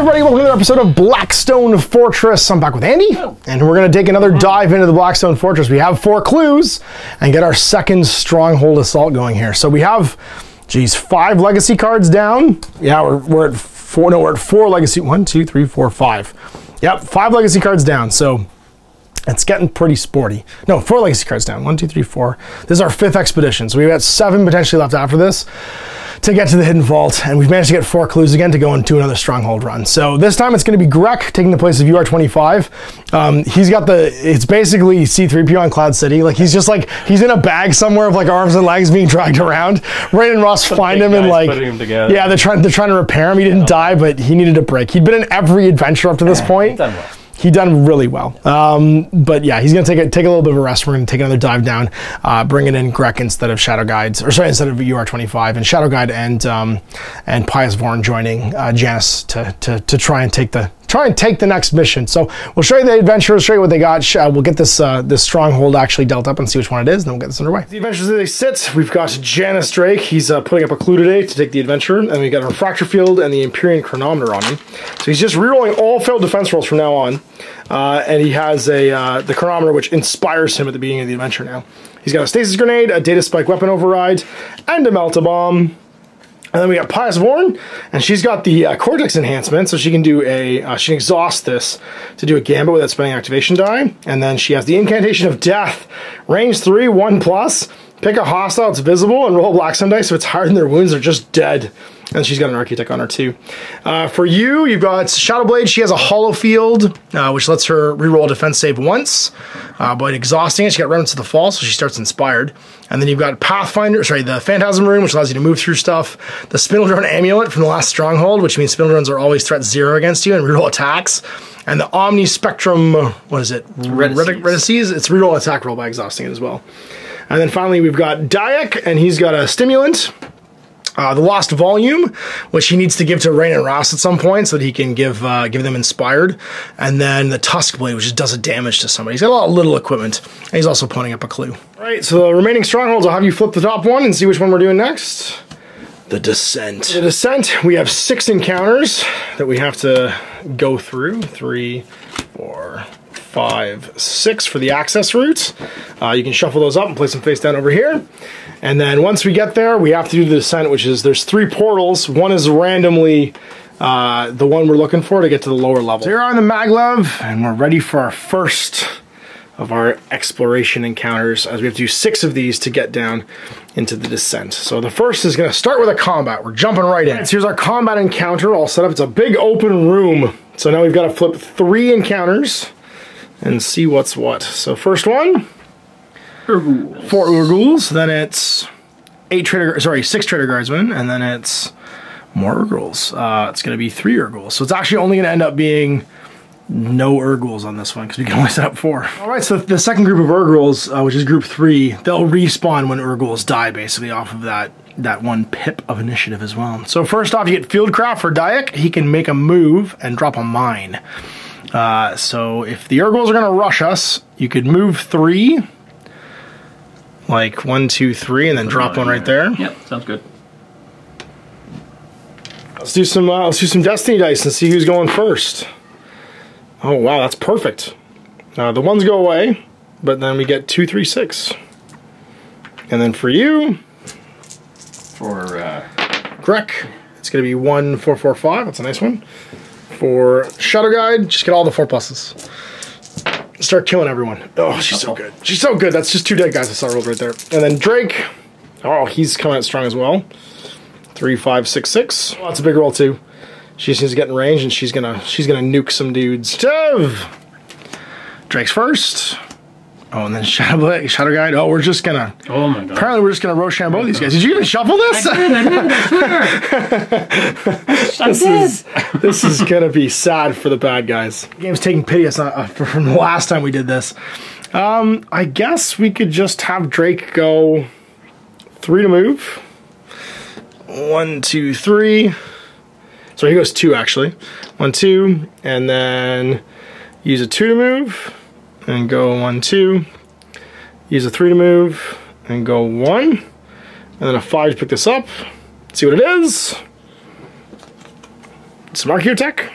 everybody, welcome to another episode of Blackstone Fortress. I'm back with Andy, and we're going to take another dive into the Blackstone Fortress. We have 4 clues and get our second Stronghold Assault going here. So we have, geez, 5 legacy cards down. Yeah, we're at 4, no, we're at 4 legacy, 1, 2, 3, 4, 5. Yep, 5 legacy cards down, so it's getting pretty sporty. No, 4 legacy cards down, 1, 2, 3, 4. This is our 5th expedition, so we've got 7 potentially left after this to get to the hidden vault, and we've managed to get 4 clues again to go into another stronghold run. So this time it's going to be Grek taking the place of UR25. He's got it's basically C3PO on Cloud City. Like he's just like, he's in a bag somewhere of like arms and legs being dragged around. Rain and Ross find him and like, yeah, they're trying to repair him. He didn't die, but he needed a break. He'd been in every adventure up to this point. He done really well. But yeah, he's going to take a little bit of a rest. We're going to take another dive down, bringing in Grek instead of Shadow Guides, or sorry, instead of UR25, and Shadow Guide and Pius Vorn joining Janice to try and take the next mission. So we'll show you the adventure, show you what they got. We'll get this stronghold actually dealt up and see which one it is, and then we'll get this underway. The adventures as they sit, we've got Janice Drake. He's putting up a clue today to take the adventure, and we got a refractor field and the Empyrean chronometer on him. So he's just rerolling all failed defense rolls from now on, and he has the chronometer, which inspires him at the beginning of the adventure now. He's got a stasis grenade, a data spike weapon override, and a melt-a-bomb. And then we got Pius Vorn, and she's got the Cortex enhancement, so she can do she can exhaust this to do a gambit without spending activation die. And then she has the Incantation of Death, range 3, 1+. Pick a hostile that's visible and roll a Blackstone dice so it's hardened their wounds, they're just dead. And she's got an Architect on her too. For you, you've got Shadowblade. She has a Hollow Field, which lets her reroll a defense save once. But exhausting it, she got Remnants of the Fall, so she starts inspired. And then you've got the Phantasm Rune, which allows you to move through stuff. The Spindle Drone Amulet from the last Stronghold, which means Spindle Drones are always threat 0 against you and reroll attacks. And the Omni Spectrum, what is it? Retices. It's reroll attack roll by exhausting it as well. And then finally we've got Dayak, and he's got a Stimulant. The Lost Volume, which he needs to give to Rain and Ross at some point so that he can give them Inspired. And then the Tusk Blade, which just does a damage to somebody. He's got a lot of little equipment, and he's also putting up a clue. All right, so the remaining strongholds, I'll have you flip the top one and see which one we're doing next. The Descent. The Descent, we have 6 encounters that we have to go through. 3, 4, 5, 6 for the access route. You can shuffle those up and place them face down over here. And then once we get there, we have to do the descent, which is there's 3 portals. One is randomly the one we're looking for to get to the lower level. So here on the Maglev, and we're ready for our first of our exploration encounters, as we have to do 6 of these to get down into the descent. So the first is going to start with a combat. We're jumping right in. So here's our combat encounter all set up. It's a big open room. So now we've got to flip 3 encounters and see what's what. So first one. 4 Urguls, then it's 6 Traitor Guardsmen, and then it's more Urguls. It's going to be 3 Urguls. So it's actually only going to end up being no Urguls on this one, because we can only set up 4. Alright, so the second group of Urguls, which is group 3, they'll respawn when Urguls die, basically, off of that 1 pip of initiative as well. So first off, you get Fieldcraft for Dayak. He can make a move and drop a mine. So if the Urguls are going to rush us, you could move 3, like 1, 2, 3, and then drop one right there. Yep, sounds good. Let's do some Destiny dice and see who's going first. Oh wow, that's perfect. The ones go away, but then we get 2, 3, 6. And then for you, for Grek, it's gonna be 1, 4, 4, 5. That's a nice one. For Shadow Guide, just get all the 4+. Start killing everyone. Oh, she's so good. She's so good. That's just 2 dead guys I saw rolled right there. And then Drake. Oh, he's coming out strong as well. 3, 5, 6, 6. Oh, that's a big roll too. She just needs to get in range, and she's gonna nuke some dudes. Tev! Drake's first. Oh, and then Shadow Guide. Oh, we're just gonna. Oh my god. Apparently, we're just gonna Rochambeau these guys. Did you even shuffle this? I did. This is gonna be sad for the bad guys. The game's taking pity from the last time we did this. I guess we could just have Drake go 3 to move. 1, 2, 3. So he goes 2 actually. 1, 2, and then use a 2 to move. And go 1, 2, use a 3 to move, and go 1, and then a 5 to pick this up, see what it is. Some Archaeotech,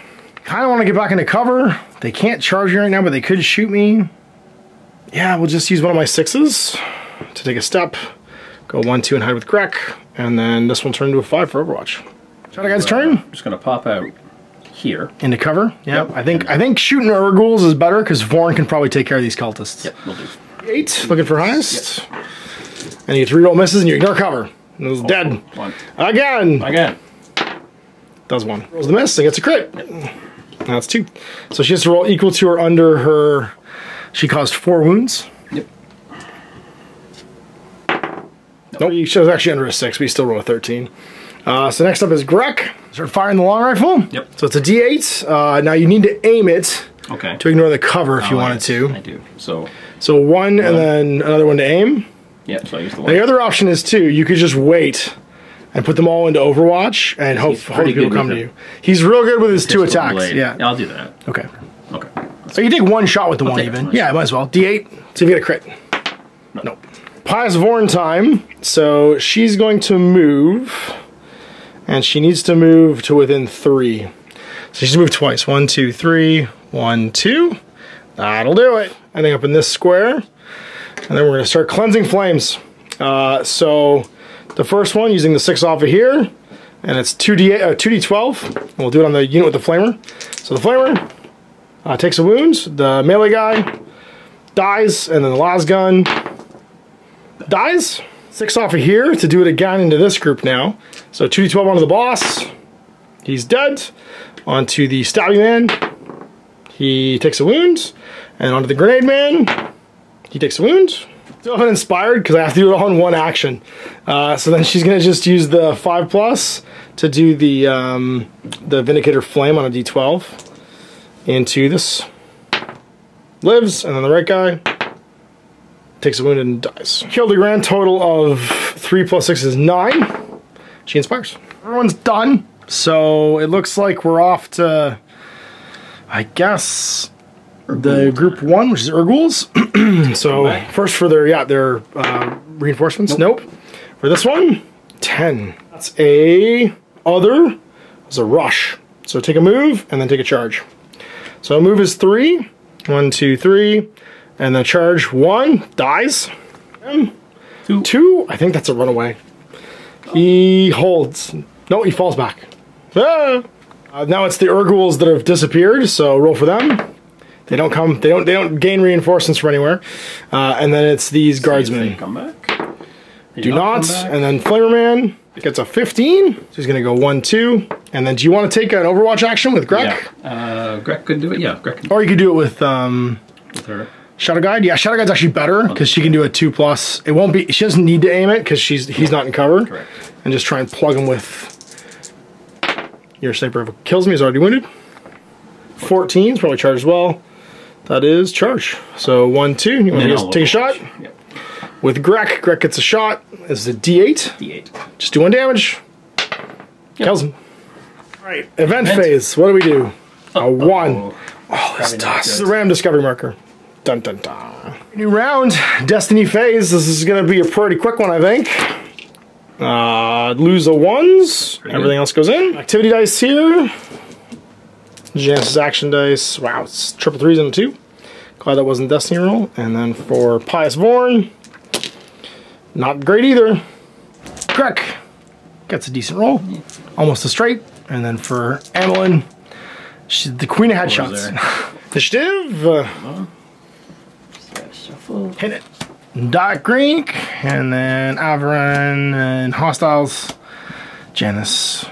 Kind of want to get back into cover. They can't charge me right now, but they could shoot me. Yeah, we'll just use one of my 6s to take a step. Go 1-2 and hide with Grek. And then this will turn into a 5 for Overwatch. Shadow Guy's turn. I'm just going to pop out here. Into cover. Yep. I think shooting Urguls is better because Vorn can probably take care of these cultists. Yep, we'll do. 8, looking for highest. Yep. And you 3 roll misses and you ignore cover. And it was dead. 1. Again. Does 1. Rolls the miss and gets a crit. Yep. That's 2. So she has to roll equal to or under her. She caused 4 wounds. Yep. Nope, she was actually under a 6, but you still roll a 13. So next up is Grek. Start firing the long rifle. Yep. So it's a D8. Now you need to aim it to ignore the cover if you wanted to. I do. So 1 and then another one to aim. Yep, so I use the 1. The other option is 2. You could just wait and put them all into Overwatch and hope people come to you. He's real good with his 2 attacks. Blade. Yeah, I'll do that. Okay. Okay. So you take 1 shot with the 1 even. Yeah, might as well. D8. See if you get a crit. Nope. Pious Vorn time. So she's going to move. And she needs to move to within 3. So she's moved twice. 1, 2, 3. 1, 2. That'll do it. Ending up in this square. And then we're going to start cleansing flames. So the first one, using the 6 off of here. And it's 2d12. And we'll do it on the unit with the flamer. So the flamer takes a wound. The melee guy dies. And then the las gun dies. 6 off of here to do it again into this group now. So 2d12 onto the boss. He's dead. Onto the stabby man. He takes a wound. And onto the grenade man. He takes a wound. Still haven't inspired because I have to do it all in 1 action. So then she's going to just use the 5+ to do the Vindicator Flame on a d12. Into this. Lives. And then the right guy takes a wound and dies. Killed a grand total of 3 + 6 is 9. She inspires. Everyone's done. So it looks like we're off to, I guess, the group 1, which is Urguls. So first for their reinforcements. Nope. For this one, 10. That's a other. It's a rush. So take a move and then take a charge. So a move is 3. 1, 2, 3. And then charge 1, dies. 2, I think that's a runaway. He holds. No, he falls back. Ah! Now it's the Urguls that have disappeared, so roll for them. They don't come. They don't gain reinforcements from anywhere. And then it's these guardsmen. They come back. They do not. And then Flamerman gets a 15. So he's gonna go 1, 2. And then do you want to take an Overwatch action with Grek? Yeah. Grek could do it. Yeah, Grek can. Or you could do it with her. Shadow Guide? Yeah, Shadow Guide's actually better because she can do a 2+. It won't be. She doesn't need to aim it because he's not in cover. Correct. And just try and plug him with your sniper. If it kills me, he's already wounded. 14 is probably charged as well. That is charge. So 1, 2. You want to take a shot? Yep. With Grek. Grek gets a shot. This is a D8. D8. Just do 1 damage. Yep. Kills him. All right. Event phase. What do we do? A 1. Oh, this dust. This is the random discovery marker. Dun dun dun. New round, Destiny phase. This is going to be a pretty quick one, I think. Lose a 1s. Everything else goes in. Activity dice here. Genesis action dice. Wow, it's triple 3s and a 2. Glad that wasn't Destiny roll. And then for Pious Vorn, not great either. Grek gets a decent roll. Almost a straight. And then for Amelin, she's the queen of headshots. Initiative. Hit it. Dark Greek, and then Avaran, and Hostiles, Janice.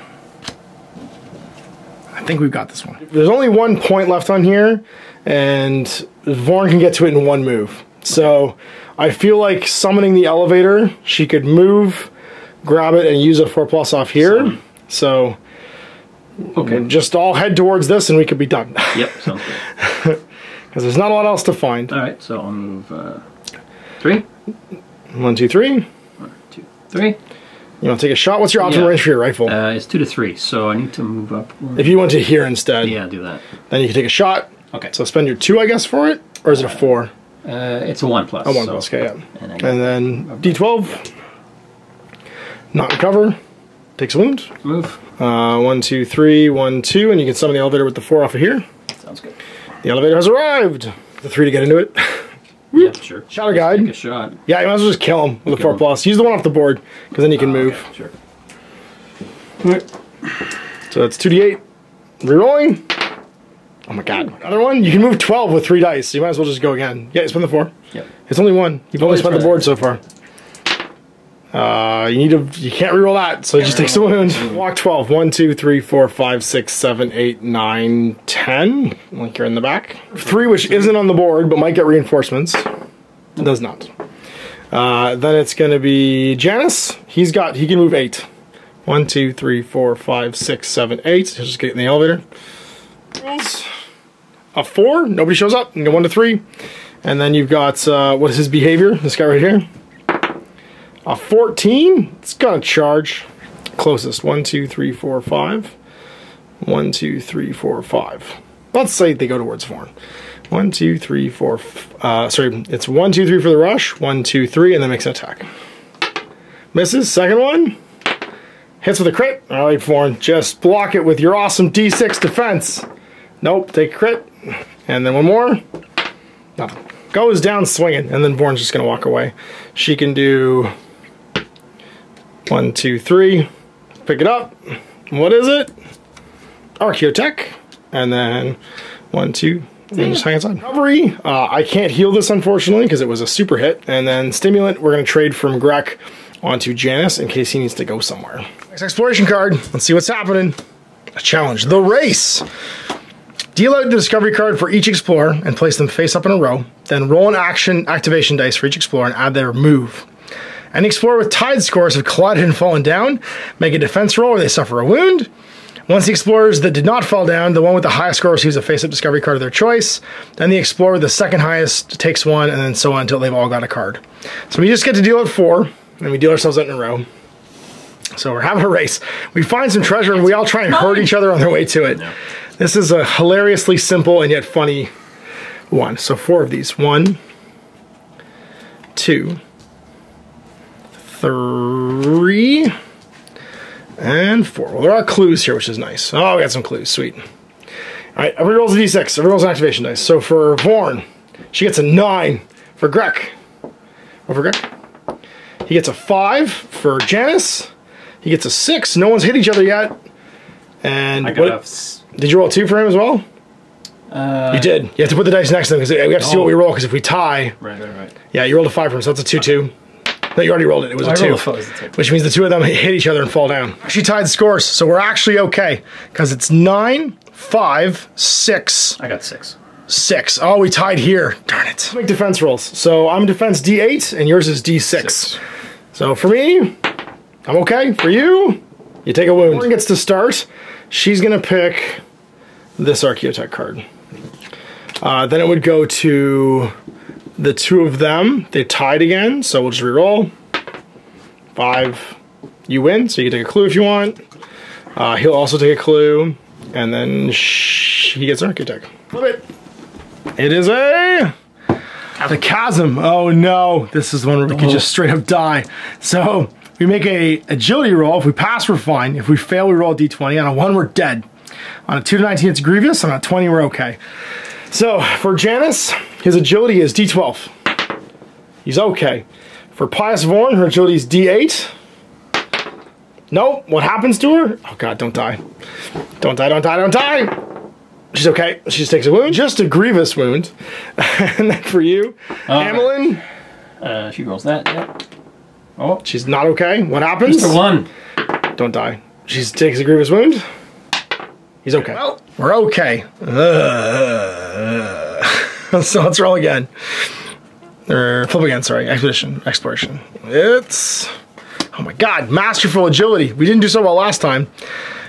I think we've got this one. There's only 1 point left on here, and Vorn can get to it in 1 move. So I feel like summoning the elevator, she could move, grab it, and use a 4+ off here. So okay, just all head towards this, and we could be done. Yep, sounds good. Because there's not a lot else to find. All right, so I'll move 3. 1, 2, 3. 1, 2, 3. You want to take a shot? What's your optimal range for your rifle? It's 2 to 3, so I need to move up. If you went to here instead, yeah, do that. Then you can take a shot. Okay. So spend your 2, I guess, for it, or is it a 4? It's a 1+. A 1+. Okay, yeah. And then D12. Not in cover. Takes a wound. Move. 1, 2, 3, 1, 2, and you can summon the elevator with the 4 off of here. Sounds good. The elevator has arrived. The 3 to get into it. Yeah, sure. Shadow Guide. Take a shot. Yeah, you might as well just kill him with a 4 plus. Use the one off the board, because then you can move. Okay, sure. So that's 2d8. Rerolling. Oh my god. Another one? You can move 12 with 3 dice, so you might as well just go again. Yeah, spend the 4. Yep. It's only 1. You've only spent the board so far. You can't reroll that, so it just takes a wound. Walk 12. 1, 2, 3, 4, 5, 6, 7, 8, 9, 10. Like you're in the back. 3, which isn't on the board, but might get reinforcements. It does not. Then it's going to be Janice. He can move 8. 1, 2, 3, 4, 5, 6, 7, 8. He'll just get in the elevator. A 4. Nobody shows up. You go 1 to 3. And then you've got, what is his behavior? This guy right here. A 14. It's going to charge. Closest. 1, 2, 3, 4, 5. 1, 2, 3, 4, 5. Let's say they go towards 4. 1, 2, 3, 4. Sorry, it's 1, 2, 3 for the rush. 1, 2, 3, and then makes an attack. Misses. Second one. Hits with a crit. All right, Vorn. Just block it with your awesome D6 defense. Nope. Take a crit. And then one more. Nothing. Goes down swinging, and then Vorn's just going to walk away. She can do 1, 2, 3. Pick it up. What is it? Archaeotech. And then 1, 2. And then just hang inside. Recovery. I can't heal this, unfortunately, because it was a super hit. And then Stimulant, we're going to trade from Grek onto Janice in case he needs to go somewhere. Next exploration card. Let's see what's happening. A challenge. The Race. Deal out the discovery card for each explorer and place them face up in a row. Then roll an activation dice for each explorer and add their move. Any explorer with tied scores have collided and fallen down. Make a defense roll or they suffer a wound. Once the explorers that did not fall down, the one with the highest score receives a face-up discovery card of their choice. Then the explorer with the second highest takes 1, and then so on until they've all got a card. So we just get to deal out 4, and we deal ourselves out in a row. So we're having a race. We find some treasure, and we all try and hurt each other on their way to it. No. This is a hilariously simple and yet funny one. So 4 of these. 1, 2, 3, and 4. Well, there are clues here, which is nice. Oh, we got some clues. Sweet. All right, every rolls a d6. Every rolls an activation dice. So for Vorn, she gets a 9. For Grek. What for Grek? He gets a 5. For Janice, he gets a 6. No one's hit each other yet. And I got did you roll 2 for him as well? You did. You have to put the dice next to them because we have to see what we roll. Because if we tie, right. Yeah, you rolled a 5 for him, so that's a 2-2. No, you already rolled it. It was a 2, which means the 2 of them hit each other and fall down. She tied scores, so we're actually okay because it's 9, 5, 6. I got 6. 6. Oh, we tied here. Darn it. Make defense rolls. So I'm defense D8 and yours is D6. 6. So for me, I'm okay. For you, you take a wound. Warren gets to start. She's gonna pick this Archaeotech card. Then it would go to the 2 of them. They tied again, so we'll just reroll. 5. You win, so you can take a clue if you want. He'll also take a clue, and then he gets an Archaeotech. Flip it. It is the Chasm. Oh no, this is the one where we could just straight up die. So we make a agility roll. If we pass, we're fine. If we fail, we roll a d20. On a 1, we're dead. On a 2 to 19, it's grievous. On a 20, we're okay. So for Janice, his agility is d12. He's okay. For Pious Vorn, her agility is d8. Nope. What happens to her? Oh god, don't die. Don't die, don't die, don't die! She's okay. She just takes a wound. Just a grievous wound. And then for you, Amelin. She rolls that, yep. Oh. She's not okay. What happens? Just a 1. Don't die. She takes a grievous wound. He's okay. Well, we're okay. So let's roll again. Or flip again, sorry. Exploration. It's... Oh my god, masterful agility. We didn't do so well last time.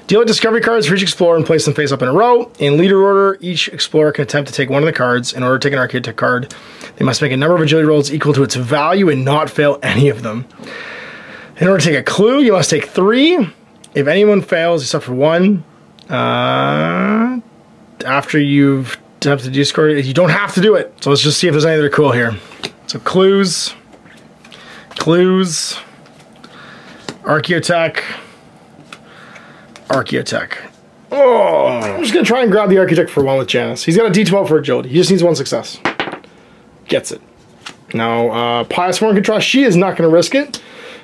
Deal out discovery cards for each explorer and place them face up in a row. In leader order, each explorer can attempt to take one of the cards. In order to take an Archaeotech card, they must make a number of agility rolls equal to its value and not fail any of them. In order to take a clue, you must take 3. If anyone fails, you suffer 1. After you've attempted to discard it, you don't have to do it. So let's just see if there's any that are cool here. So clues, Archaeotech, Archaeotech. Oh, I'm just gonna try and grab the Architect for one with Janice. He's got a D12 for agility. He just needs one success. Gets it. Now, Pious Warren can try. She is not gonna risk it.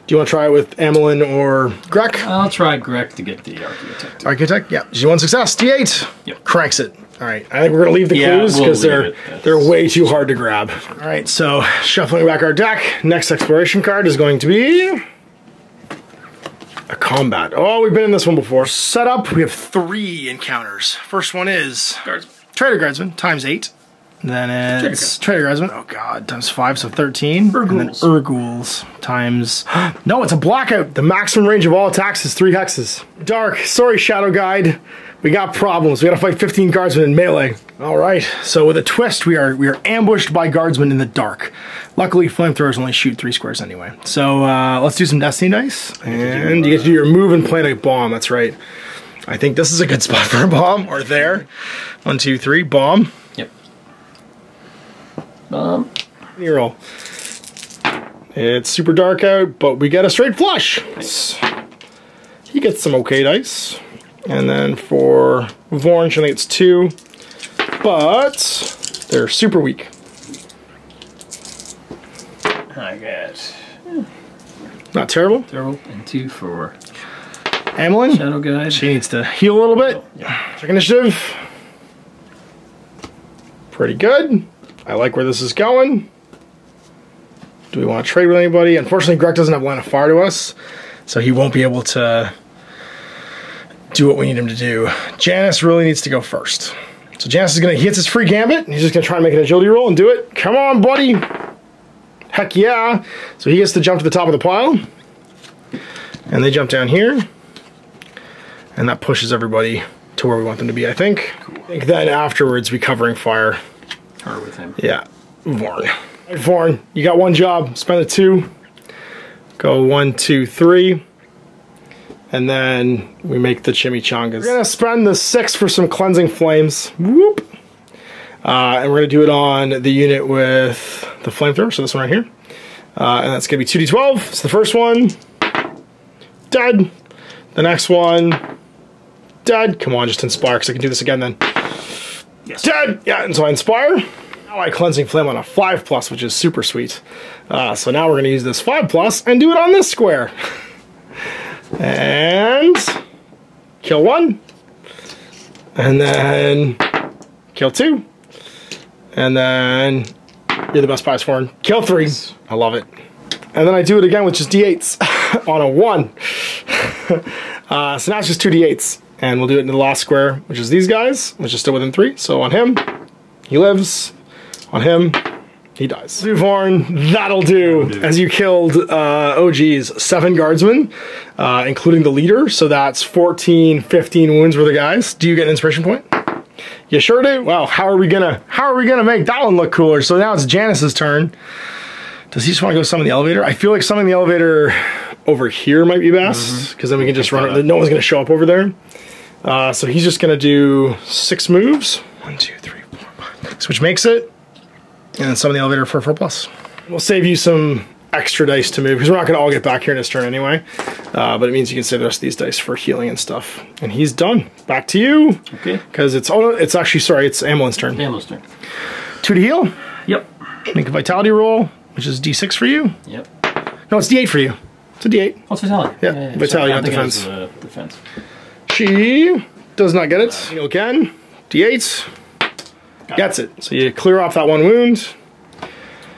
Do you want to try it with Amelin or Grek? I'll try Grek to get the Architect. Architect, yeah. She's one success. D8. Yep. Cranks it. All right. I think we're gonna leave the clues because they're way too hard to grab. All right. So shuffling back our deck. Next exploration card is going to be a combat. Oh, we've been in this one before. Set up, we have 3 encounters. First one is Trader Guardsman, times 8. Then it's Trader Guardsman, oh god, times 5, so 13. Urghouls. And then Urghouls, times... No, it's a blackout. The maximum range of all attacks is 3 hexes. Dark, sorry Shadow Guide. We got problems. We gotta fight 15 Guardsmen in melee. All right, so with a twist, we are ambushed by Guardsmen in the dark. Luckily, flamethrowers only shoot 3 squares anyway. So let's do some Destiny dice. And you get to do your move and plant a bomb, that's right. I think this is a good spot for a bomb, or there. 1, 2, 3, bomb. Yep. Bomb. You roll. It's super dark out, but we get a straight flush. Nice. He gets some okay dice. And then for Vorn, I think it's 2. But they're super weak. I got... Not terrible. Terrible. And 2 for... Amelin. Shadow Guide. She needs to heal a little bit. Oh, yeah. Check initiative. Pretty good. I like where this is going. Do we want to trade with anybody? Unfortunately, Greg doesn't have line of fire to us, so he won't be able to do what we need him to do. Janice really needs to go first. So Janice is he hits his free gambit, and he's just gonna try and make an agility roll and do it. Come on, buddy. Heck yeah. So he gets to jump to the top of the pile. And they jump down here. And that pushes everybody to where we want them to be, I think. Cool. I think then afterwards we covering fire. Or with him. Yeah. Vorn. Right, Vorn, you got one job. Spend a 2. Go 1, 2, 3. And then we make the chimichangas. We're gonna spend the 6 for some cleansing flames. Whoop. And we're gonna do it on the unit with the flamethrower, so this one right here. And that's gonna be 2d12. It's the first one. Dead. The next one. Dead. Come on, just inspire, because I can do this again then. Yes. Dead. Yeah, and so I inspire. Now I cleansing flame on a 5+, which is super sweet. So now we're gonna use this 5+ and do it on this square. And kill 1, and then kill 2, and then you're the best Pious Warren. Kill 3. I love it. And then I do it again with just d8s on a 1. So now it's just 2 d8s, and we'll do it in the last square, which is these guys, which is still within 3. So on him, he lives. On him, he dies. Vorn, that'll do. As you killed, oh geez, 7 guardsmen, including the leader. So that's 14, 15 wounds worth of guys. Do you get an inspiration point? You sure do. Wow, how are we gonna make that one look cooler? So now it's Janice's turn. Does he just want to go summon the elevator? I feel like summoning the elevator over here might be best, because then we can just run it. No one's gonna show up over there. So he's just gonna do 6 moves. 1, 2, 3, 4, 5, 6, which makes it. And then summon the elevator for a 4+. We'll save you some extra dice to move, because we're not going to all get back here in his turn anyway. But it means you can save the rest of these dice for healing and stuff. And he's done. Back to you. Okay. Because it's actually, sorry, it's Amelin's turn. Amelin's turn. 2 to heal. Yep. Make a vitality roll, which is d6 for you. Yep. No, it's d8 for you. It's a d8. What's vitality? Yeah, vitality, not defense. Defense. She does not get it. Heal again. D8. Gets it. So you clear off that 1 wound.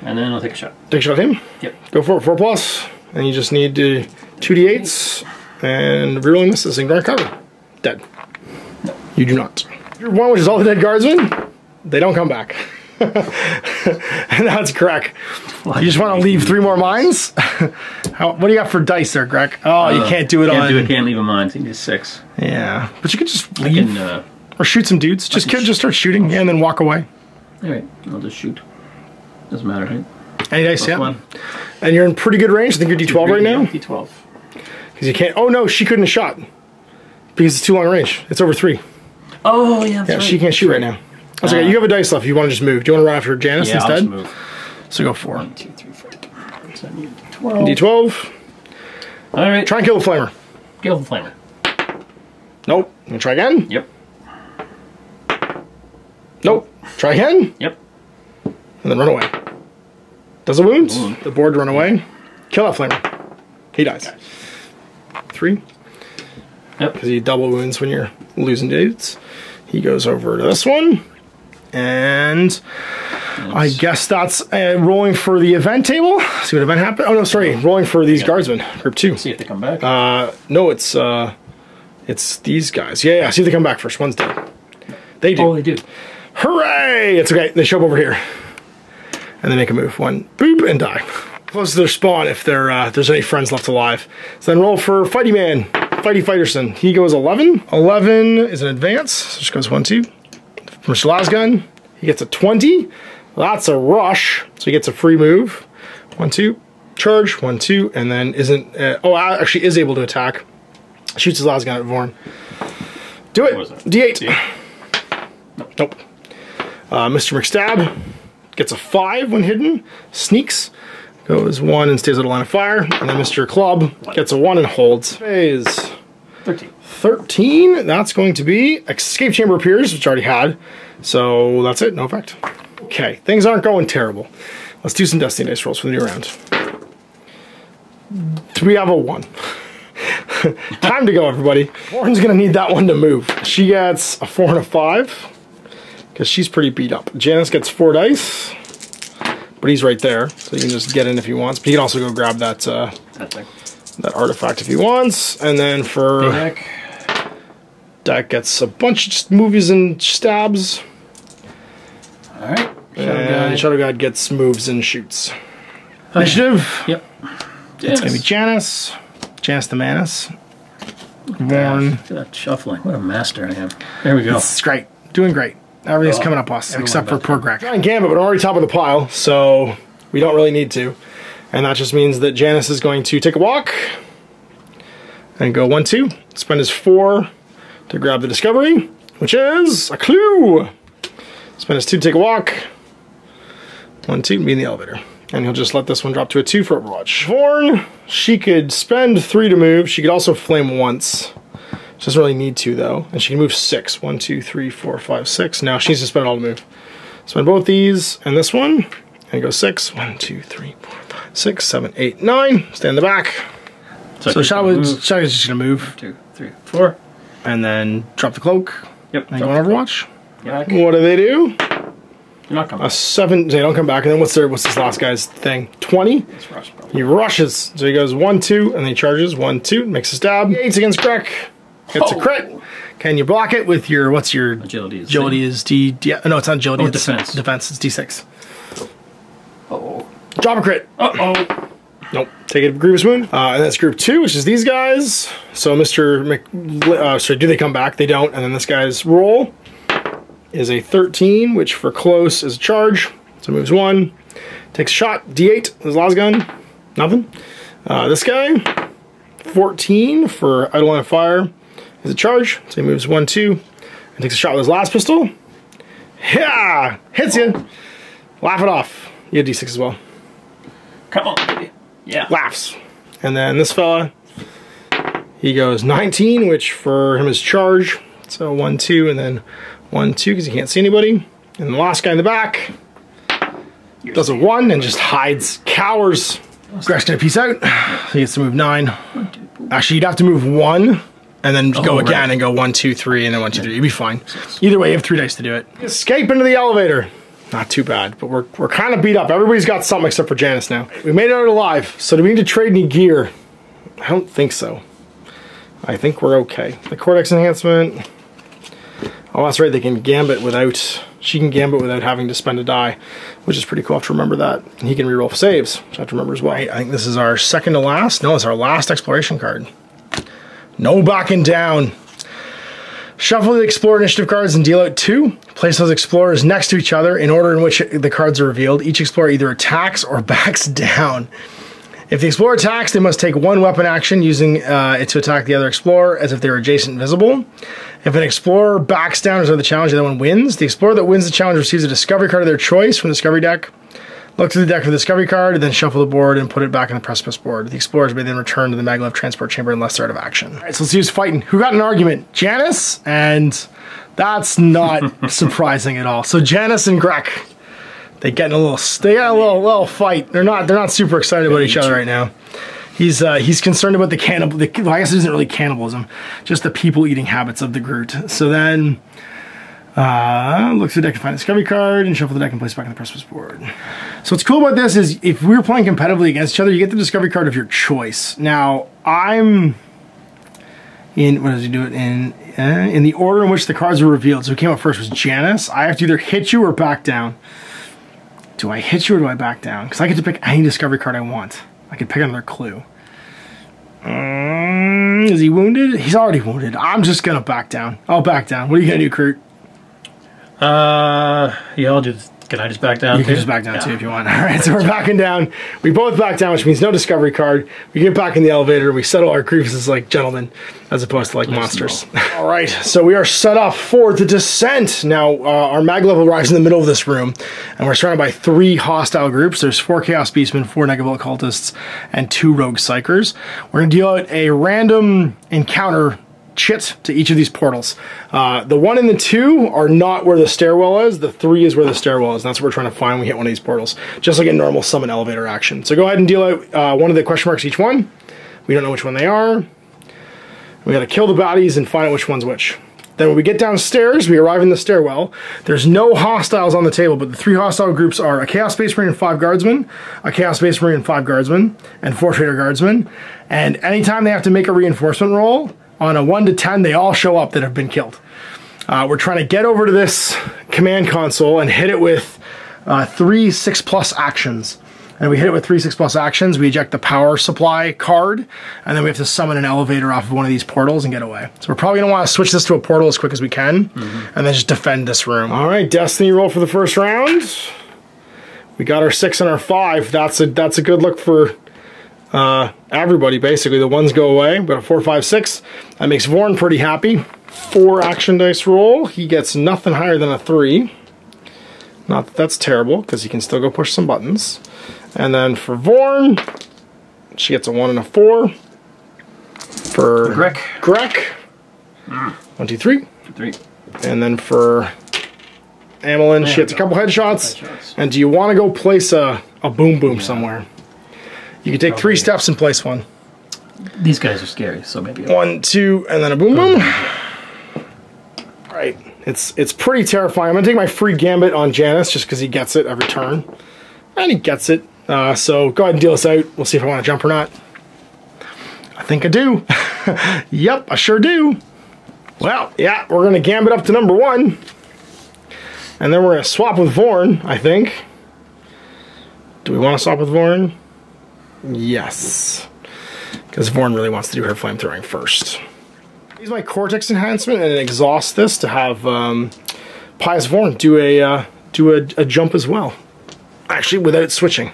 And then I'll take a shot. Take a shot at him? Yep. Go for it, 4+. And you just need to 2d8s. And rerolling this is ignore cover. Dead. No. You do not. Your 1, which is all the dead guardsmen, they don't come back. And that's correct. You just want to leave 3 more mines? What do you got for dice there, Greg? Oh, you can't do it on... Can't leave a mine. So you can do 6. Yeah. But you could just leave. Or shoot some dudes. Just start shooting and then walk away. Alright, I'll just shoot. Doesn't matter, right? Any dice, yeah. 1. And you're in pretty good range. I think you're D12 right now. D12. Because you can't... Oh, no, she couldn't have shot. Because it's too long range. It's over 3. Oh, yeah, that's right. She can't shoot right now. That's okay. You have a dice left if you want to just move. Do you want to run after Janice instead? I'll just move. So go 4. 1, 2, 3, 4. So I need 12. D12. Alright. Try and kill the flamer. Kill the flamer. Nope. You gonna try again? Yep. Nope. Try again? Yep. And then run away. Does a wound. Wound. The board run away. Kill that flamer. He dies. 3. Yep. Because he double wounds when you're losing dudes. He goes over to this one. And I guess that's rolling for the event table. See what event happened? Oh, no, sorry. Rolling for these guardsmen. Group 2. See if they come back. No, it's these guys. Yeah, see if they come back first. One's dead. They do. Oh, they do. Hooray! It's okay. They show up over here. And they make a move. 1, boop, and die. Close to their spawn if there's any friends left alive. So then roll for Fighty Man. Fighty Fighterson. He goes 11. 11 is an advance. So just goes 1, 2. Mr. Lasgun. He gets a 20. That's a rush. So he gets a free move. 1, 2. Charge. 1, 2. And then isn't... actually is able to attack. Shoots his Lasgun at Vorn. Do it. D8. Nope. Mr. McStab gets a 5 when hidden. Sneaks. Goes 1 and stays out of line of fire. And then Mr. Club gets a 1 and holds. Phase 13. 13. That's going to be Escape Chamber appears, which I already had. So that's it. No effect. Okay. Things aren't going terrible. Let's do some Destiny dice rolls for the new round. We have a 1. Time to go, everybody. Warren's going to need that one to move. She gets a 4 and a 5. Because she's pretty beat up. Janice gets 4 dice. But he's right there, so he can just get in if he wants. But he can also go grab that that artifact if he wants. And then for Deck gets a bunch of just movies and stabs. All right. And Shadow God gets moves and shoots. Initiative. Yep. It's gonna be Janice. Janice the Manus. Vorn. Look at that shuffling. What a master I am. There we go. It's great. Doing great. Everything's coming up us, except for poor Greg. Giant Gambit, but I'm already top of the pile, so we don't really need to. And that just means that Janice is going to take a walk and go 1, 2. Spend his 4 to grab the discovery, which is a clue. Spend his 2 to take a walk. 1, 2, be in the elevator. And he'll just let this one drop to a 2 for Overwatch. Vorn, she could spend 3 to move. She could also flame once. She doesn't really need to, though. And she can move 6. 1, 2, 3, 4, 5, 6. Now she needs to spend it all to move. Spend both these and this one. And go 6. 1, 2, 3, 4, 5, 6, 7, 8, 9. Stay in the back. So Shadow's just going to move. 2, 3, 4. And then drop the cloak. Yep. And go on Overwatch. Yeah. What do they do? You're not coming. A 7. They don't come back. And then what's this last guy's thing? 20? Rush, he rushes. So he goes 1, 2. And then he charges. 1, 2. Makes a stab. 8 against Greg. It's a crit. Can you block it with your, what's your... Agility is Agility is D... Yeah, no, it's not agility. Oh, it's defense. Defense. It's D6. Uh-oh. Drop a crit. Uh-oh. Nope. Take a grievous wound. And that's group 2, which is these guys. So sorry, do they come back? They don't. And then this guy's roll is a 13, which for close is a charge. So moves 1. Takes a shot. D8. His last gun. Nothing. This guy, 14 for idle line of fire. Is a charge, so he moves 1, 2, and takes a shot with his last pistol. Yeah! Hits you! Laugh it off. You have D6 as well. Come on, baby. Yeah. Laughs. And then this fella, he goes 19, which for him is charge. So 1, 2, and then 1, 2, because he can't see anybody. And the last guy in the back does a 1 and just hides, cowers. Greg's gonna peace out. So he gets to move 9. Actually, you'd have to move 1. And then go again and go 1, 2, 3, and then 1, 2, 3. You'd be fine. Either way, you have 3 dice to do it. Escape into the elevator. Not too bad, but we're kind of beat up. Everybody's got something except for Janice now. We made it out alive, so do we need to trade any gear? I don't think so. I think we're okay. The Cortex enhancement. Oh, that's right. They can gambit without... She can gambit without having to spend a die, which is pretty cool. I have to remember that. And he can reroll saves, which I have to remember as well. I think this is our second to last. No, it's our last exploration card. No backing down. Shuffle the Explorer initiative cards and deal out 2. Place those explorers next to each other in order in which the cards are revealed. Each explorer either attacks or backs down. If the explorer attacks, they must take 1 weapon action using it to attack the other explorer as if they were adjacent and visible. If an explorer backs down as the challenge, the other one wins. The explorer that wins the challenge receives a discovery card of their choice from the discovery deck. Look to the deck for the discovery card, then shuffle the board and put it back in the precipice board. The explorers may then return to the maglev transport chamber unless they're out of action. All right, so let's see who's fighting. Who got an argument? Janice, and that's not surprising at all. So Janice and Greg, they got a little fight. They're not super excited about each other right now. He's concerned about the cannibal. Well, I guess it isn't really cannibalism, just the people-eating habits of the Groot. So then. Look through the deck to find a discovery card and shuffle the deck and place it back on the precipice board. So what's cool about this is if we were playing competitively against each other, you get the discovery card of your choice. Now, I'm in, what does he do it in the order in which the cards were revealed. So who came up first was Janice. I have to either hit you or back down. Do I hit you or do I back down? Because I get to pick any discovery card I want. I could pick another clue. Is he wounded? He's already wounded. I'm just going to back down. I'll back down. What are you going to do, Kurt? Yeah, can I just back down? You can just back down too if you want. All right, so we're backing down. We both back down, which means no discovery card. We get back in the elevator and we settle our grievances like gentlemen, as opposed to like monsters. All right, so we are set up for the descent. Now, our mag level arrives in the middle of this room, and we're surrounded by 3 hostile groups. There's 4 Chaos Beastmen, 4 Negative Occultists, and 2 Rogue Psychers. We're going to deal out a random encounter chit to each of these portals. The 1 and the 2 are not where the stairwell is. The 3 is where the stairwell is. And that's what we're trying to find when we hit one of these portals. Just like a normal summon elevator action. So go ahead and deal out one of the question marks each one. We don't know which one they are. We got to kill the baddies and find out which one's which. Then when we get downstairs, we arrive in the stairwell. There's no hostiles on the table, but the 3 hostile groups are a Chaos Space Marine and 5 Guardsmen, a Chaos Space Marine and 5 Guardsmen, and 4 Trader Guardsmen. And anytime they have to make a reinforcement roll, on a 1 to 10, they all show up that have been killed. We're trying to get over to this command console and hit it with 3 6+ actions. And we hit it with 3 6+ actions. We eject the power supply card, and then we have to summon an elevator off of one of these portals and get away. So we're probably going to want to switch this to a portal as quick as we can, and then just defend this room. All right, Destiny roll for the first round. We got our 6 and our 5. That's a good look for everybody, basically. The 1s go away. We got a 4, 5, 6. That makes Vorn pretty happy. 4 action dice roll. He gets nothing higher than a 3. Not that that's terrible, because he can still go push some buttons. And then for Vorn, she gets a 1 and a 4. For Greg. 1, 2, 3. 3. And then for Amelin, she gets a couple headshots. And do you want to go place a boom boom somewhere? You can take 3 steps and place one. These guys are scary, so maybe 1, 2, and then a boom boom. All right, it's pretty terrifying. I'm gonna take my free gambit on Janice just because he gets it every turn, and he gets it. So go ahead and deal this out. We'll see if I want to jump or not. I think I do. Yep, I sure do. Well, yeah, we're gonna gambit up to number 1, and then we're gonna swap with Vorn, I think. Do we want to swap with Vorn? Yes, because Vorn really wants to do her flamethrowing first. Use my Cortex enhancement and exhaust this to have Pious Vorn do a jump as well. Actually, without switching,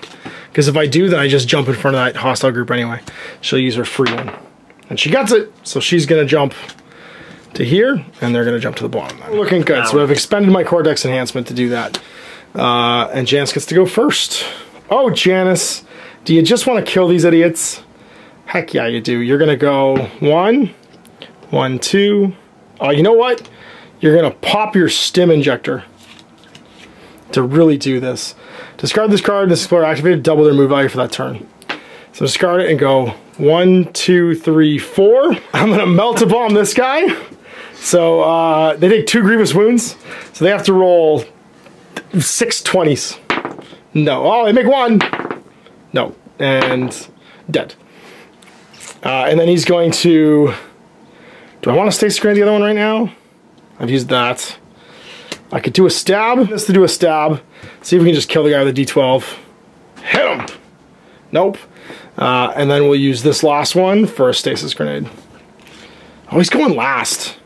because if I do, then I just jump in front of that hostile group anyway. She'll use her free one, and she gets it. So she's gonna jump to here, and they're gonna jump to the bottom. We're looking good. So I've expended my Cortex enhancement to do that, and Janice gets to go first. Oh, Janice. Do you just want to kill these idiots? Heck yeah, you do. You're going to go 1, 1, 2. Oh, you know what? You're going to pop your stim injector to really do this. Discard this card. This explorer activated. Double their move value for that turn. So discard it and go 1, 2, 3, 4. I'm going to melt a bomb this guy. So they take 2 grievous wounds. So they have to roll 6 20s. No. Oh, they make 1. No, and dead. And then he's going to... Do I want to stay screen the other one right now? I've used that. I could do a stab. This to do a stab. See if we can just kill the guy with a D12. Hit him! Nope. And then we'll use this last one for a stasis grenade. Oh, he's going last.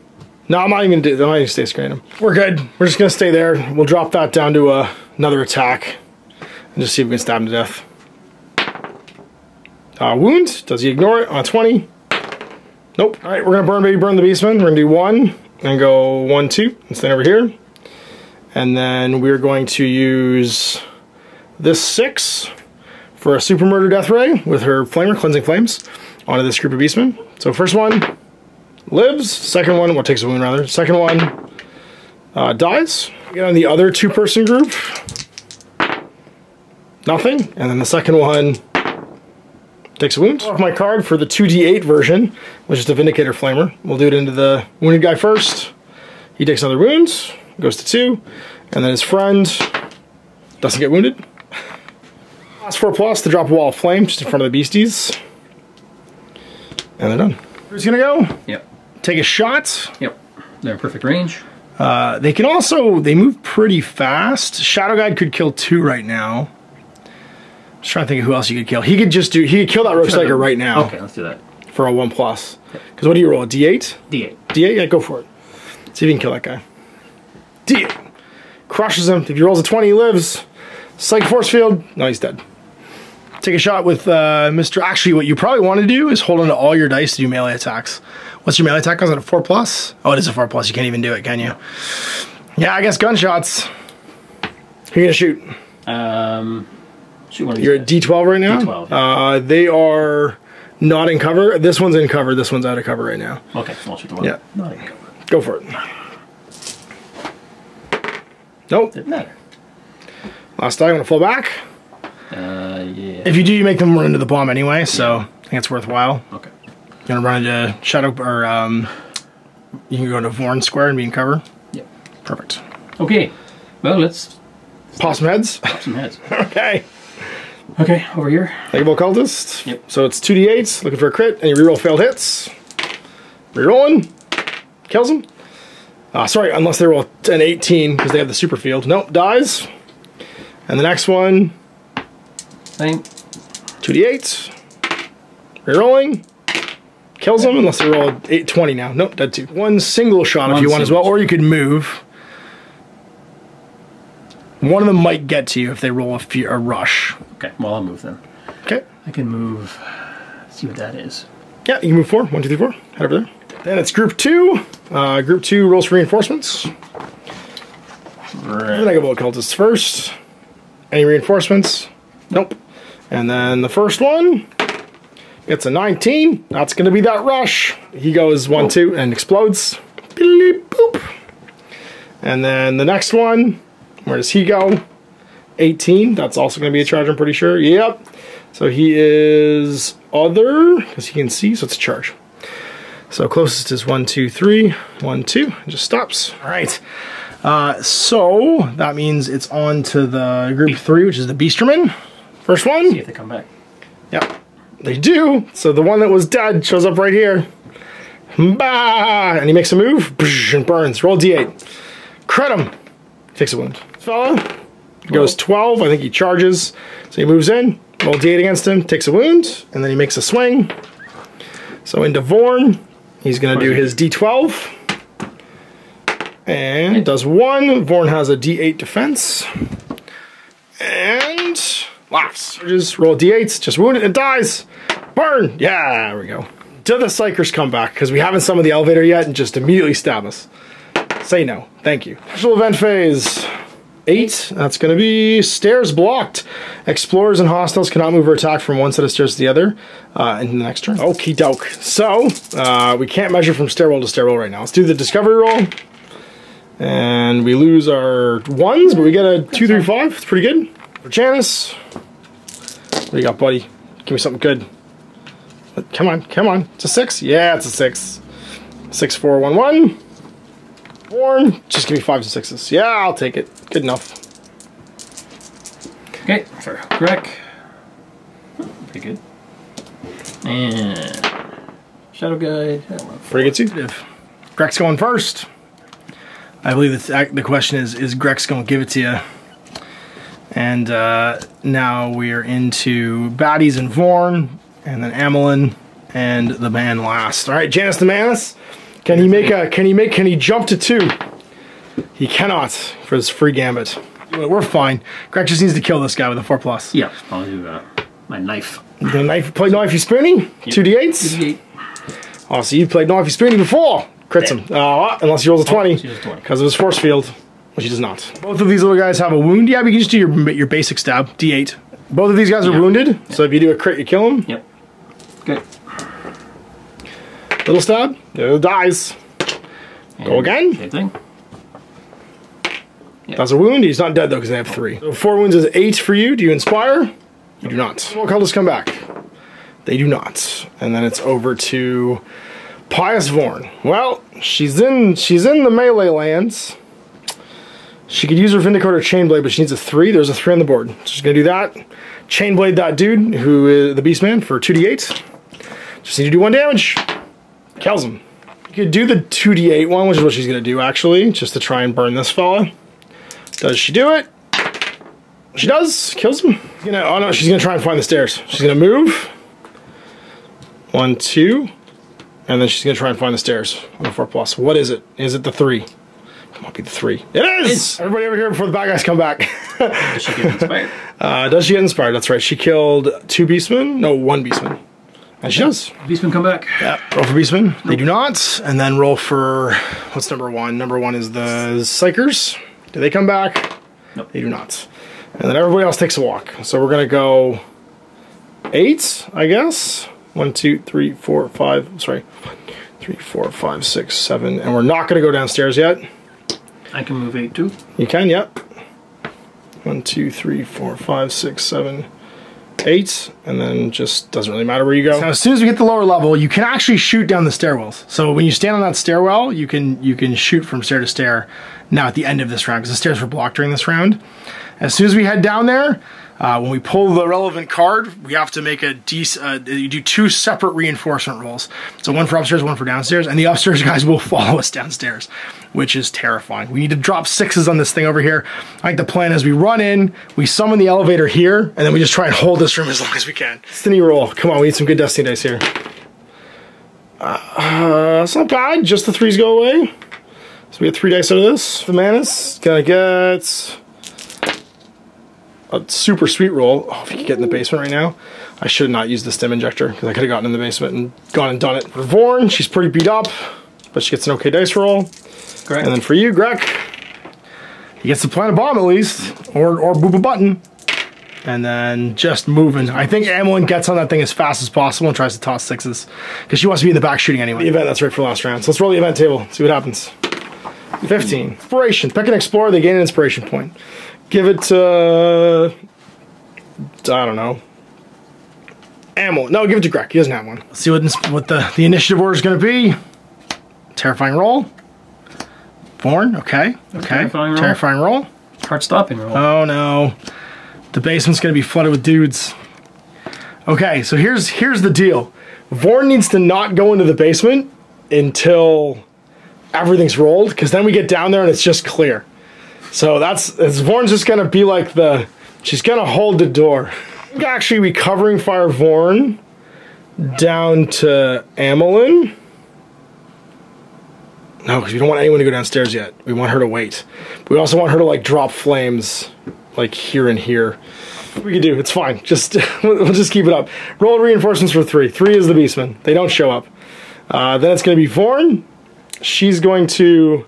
No, I'm not even going to do... I'm not even stasis grenade him. We're good. We're just going to stay there. We'll drop that down to another attack. And just see if we can stab him to death. Wound. Does he ignore it on 20? Nope. All right, we're gonna burn the beastman. We're gonna do 1 and go 1, 2 and stand over here. And then we're going to use this 6 for a super murder death ray with her flamer, cleansing flames, onto this group of beastmen. So first one lives, second one, well, takes a wound rather. Second one dies. Get on the other 2-person group, nothing, and then the second one takes a wound. Off my card for the 2d8 version, which is the Vindicator Flamer. We'll do it into the wounded guy first. He takes another wound, goes to 2, and then his friend doesn't get wounded. Last 4+ to drop a wall of flame just in front of the beasties. And they're done. Who's gonna go? Yep. Take a shot. Yep. They're in perfect range. They can also, they move pretty fast. Shadow Guide could kill 2 right now. Just trying to think of who else you could kill. He could kill that Rogue Striker right now. Okay, let's do that. For a 1+. Because what do you roll, a D8? D8. D8? Yeah, go for it. See if you can kill that guy. D8. Crushes him. If he rolls a 20, he lives. Psych Force Field. No, he's dead. Take a shot with Mr. Actually, what you probably want to do is hold on to all your dice to do melee attacks. What's your melee attack? Was it a 4+? Oh, it is a 4+. You can't even do it, can you? Yeah, I guess gunshots. Who are you gonna shoot? Shoot one of these. You're at D12 right now? D12. Yeah. They are not in cover. This one's in cover. This one's out of cover right now. Okay, so I'll shoot the one. Yeah. Not in cover. Go for it. Nope. Didn't matter. Last die, I'm gonna fall back. Yeah. If you do, you make them run into the bomb anyway, so I think it's worthwhile. Okay. You're gonna run into Shadow, or you can go into Vorn Square and be in cover. Yep. Perfect. Okay. Well, let's Pop some heads. pop some heads. Okay. Okay, over here. Like a Cultist. Yep. So it's 2d8s, looking for a crit, and you reroll failed hits. Rerolling. Kills them. Sorry, unless they roll an 18 because they have the super field. Nope, dies. And the next one, Same. 2d8. Rerolling. Kills them unless they roll 20 now. Nope, dead 2. One single shot if you want as well, or you could move. One of them might get to you if they roll a rush. Okay, well, I'll move then. Okay. I can move. Let's see what that is. Yeah, you can move 4. 1, 2, 3, 4. Head over there. Then it's group 2. Group 2 rolls for reinforcements. Right. Then I go Cultists first. Any reinforcements? Nope. And then the first one gets a 19. That's going to be that rush. He goes 1, 2, and explodes. Beep, boop. And then the next one, where does he go? 18. That's also going to be a charge, I'm pretty sure. Yep. So he is other, because he can see, so it's a charge. So closest is 1, 2, 3. 1, 2. It just stops. All right. So that means it's on to the group 3, which is the Beastermen. First one. See if they come back. Yep. They do. So the one that was dead shows up right here. Bah! And he makes a move and burns. Roll D8. Crit him. Takes a wound. Fella goes 12. I think he charges. So he moves in. Roll D8 against him. Takes a wound. And then he makes a swing. So into Vorn. He's going to do his D12. And does 1. Vorn has a D8 defense. And laughs. Just roll D8s. Just wound it and dies. Burn. Yeah, there we go. Do the Psychers come back? Because we haven't summoned the elevator yet and just immediately stab us. Say no. Thank you. Special event phase 8. That's going to be stairs blocked. Explorers and hostiles cannot move or attack from one set of stairs to the other in the next turn. Okie doke. So we can't measure from stairwell to stairwell right now. Let's do the discovery roll. And we lose our 1s, but we get a 2, 3, 5. It's pretty good. For Janice. What do you got, buddy? Give me something good. Come on, come on. It's a 6? Yeah, it's a 6. 6, 4, 1, 1. Born. Just give me 5s and 6s. Yeah, I'll take it. Good enough. Okay, for Greg. Pretty good. And Shadow Guide. Pretty good too. Greg's going first. I believe the question is Greg's going to give it to you. And now we're into Baddies and Vorn, and then Amelin and the man last. All right, Janus the Manus. Can he jump to 2? He cannot for his free gambit. We're fine. Greg just needs to kill this guy with a 4+. Yeah, I'll do my knife. The knife. Played Knifey Spoony? Yep. 2d8s? 2d8. Oh, so you played Knifey Spoony before. Crits him. Unless he rolls a 20. She has 20. Because of his force field. Well, she does not. Both of these little guys have a wound. Yeah, but you can just do your basic stab, D8. Both of these guys are wounded, so if you do a crit, you kill them. Yep. Okay. Little stab, it dies. And go again. Same thing. Yep. That's a wound. He's not dead though because they have 3. So 4 wounds is 8 for you. Do you inspire? You do not. What colors come back? They do not. And then it's over to Pious Vorn. Well, she's in the melee lands. She could use her Vindicator or Chainblade, but she needs a 3. There's a 3 on the board. So she's gonna do that. Chainblade that dude who is the Beastman for 2d8. Just need to do 1 damage. Kills him. You could do the 2d8 one, which is what she's gonna do actually, just to try and burn this fella. Does she do it? She does. Kills him. Oh no, she's gonna try and find the stairs. She's gonna move. 1, 2. And then she's gonna try and find the stairs on a 4+. What is it? Is it the 3? Come on, be the 3. It is! Everybody over here before the bad guys come back. Does she get inspired? Does she get inspired? That's right. She killed 2 beastmen. No, 1 beastman. And she does. Beastmen come back. Yeah, roll for beastmen. Nope. They do not. And then roll for, what's number 1? Number 1 is the Psychers. Do they come back? Nope. They do not. And then everybody else takes a walk. So we're gonna go 8, I guess. 1, 2, 3, 4, 5. Sorry, 3, 4, 5, 6, 7. And we're not gonna go downstairs yet. I can move 8 too. You can, yep. 1, 2, 3, 4, 5, 6, 7, 8. And then just doesn't really matter where you go. Now, as soon as we hit the lower level, you can actually shoot down the stairwells. So when you stand on that stairwell, you can shoot from stair to stair. Now at the end of this round, because the stairs were blocked during this round. As soon as we head down there, when we pull the relevant card, we have to make you do 2 separate reinforcement rolls. So 1 for upstairs, 1 for downstairs, and the upstairs guys will follow us downstairs, which is terrifying. We need to drop 6s on this thing over here. I think the plan is we run in, we summon the elevator here, and then we just try and hold this room as long as we can. Destiny roll. Come on, we need some good Destiny dice here. It's not bad. Just the 3s go away. So we get 3 dice out of this. The Manus gonna get a super sweet roll. Oh, if you could get in the basement right now. I should not use the stim injector because I could have gotten in the basement and gone and done it. For Vorn, she's pretty beat up, but she gets an okay dice roll. Correct. And then for you, Greg, he gets to plant a bomb at least, or boop a button. And then just moving. I think Amelin gets on that thing as fast as possible and tries to toss 6s because she wants to be in the back shooting anyway. The event, that's right, for last round. So let's roll the event table, see what happens. 15. Inspiration. Pick an explorer, they gain an inspiration point. Give it to, I don't know, Amelin. No, give it to Greg. He doesn't have one. Let's see what the initiative order is going to be. Terrifying roll. Vorn, okay. Terrifying roll. Heart-stopping roll. Oh no. The basement's going to be flooded with dudes. Okay, so here's the deal. Vorn needs to not go into the basement until everything's rolled, because then we get down there and it's just clear. So Vorn's just gonna be like she's gonna hold the door. I think actually we covering fire Vorn down to Amelin. No, because we don't want anyone to go downstairs yet. We want her to wait. We also want her to like drop flames like here and here. We can do, it's fine. We'll just keep it up. Roll reinforcements for 3. 3 is the Beastman. They don't show up. Then it's gonna be Vorn. She's going to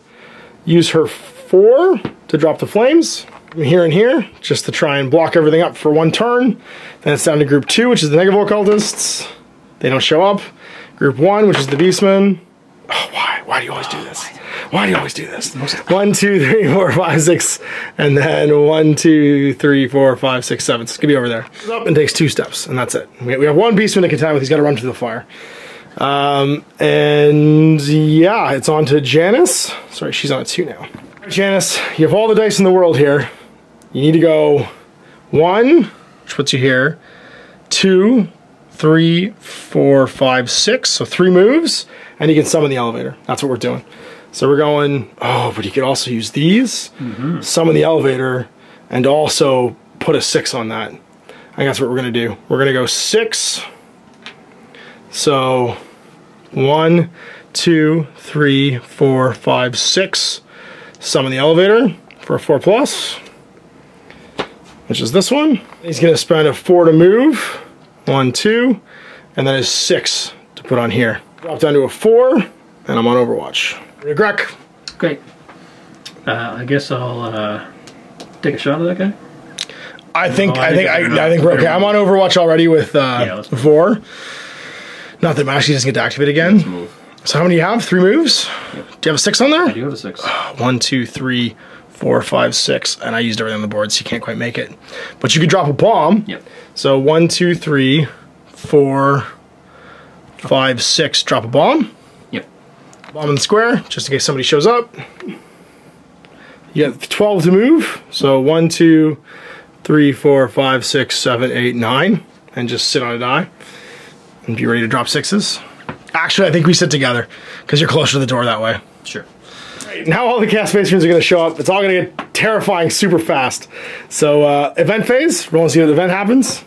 use her 4 to drop the flames here and here, just to try and block everything up for 1 turn. Then it's down to group 2, which is the Negative Occultists. They don't show up. Group 1, which is the Beastmen. Oh, why? Why do you always do this? Why do you always do this? 1, 2, 3, 4, 5, 6, and then 1, 2, 3, 4, 5, 6, 7. So it's gonna be over there. It's up and takes 2 steps, and that's it. We have 1 Beastman to contend with. He's got to run through the fire. And yeah, it's on to Janice. Sorry, she's on a 2 now. Janice, you have all the dice in the world here. You need to go 1, which puts you here, 2, 3, 4, 5, 6. So 3 moves, and you can summon the elevator. That's what we're doing. So we're going, oh, but you could also use these, summon the elevator, and also put a 6 on that. I think that's what we're gonna do. We're gonna go 6. So 1, 2, 3, 4, 5, 6. Summon the elevator for a 4+, which is this one. He's gonna spend a 4 to move. 1, 2, and then his 6 to put on here. Drop down to a 4, and I'm on Overwatch. Greg. Great. I guess I'll take a shot at that guy. I think we're okay. I'm on Overwatch already with Vor. Not that Mashy doesn't get to activate again. Let's move. So how many do you have? 3 moves? Yep. Do you have a 6 on there? I do have a 6. 1, 2, 3, 4, 5, 6, and I used everything on the board, so you can't quite make it. But you could drop a bomb. Yep. So 1, 2, 3, 4, 5, 6. Drop a bomb. Yep. Bomb in the square, just in case somebody shows up. You have 12 to move. So 1, 2, 3, 4, 5, 6, 7, 8, 9, and just sit on a die and be ready to drop 6s. Actually, I think we sit together because you're closer to the door that way. Sure. Right, now all the cast phase screens are going to show up. It's all going to get terrifying super fast. So event phase, we're going to see what event happens.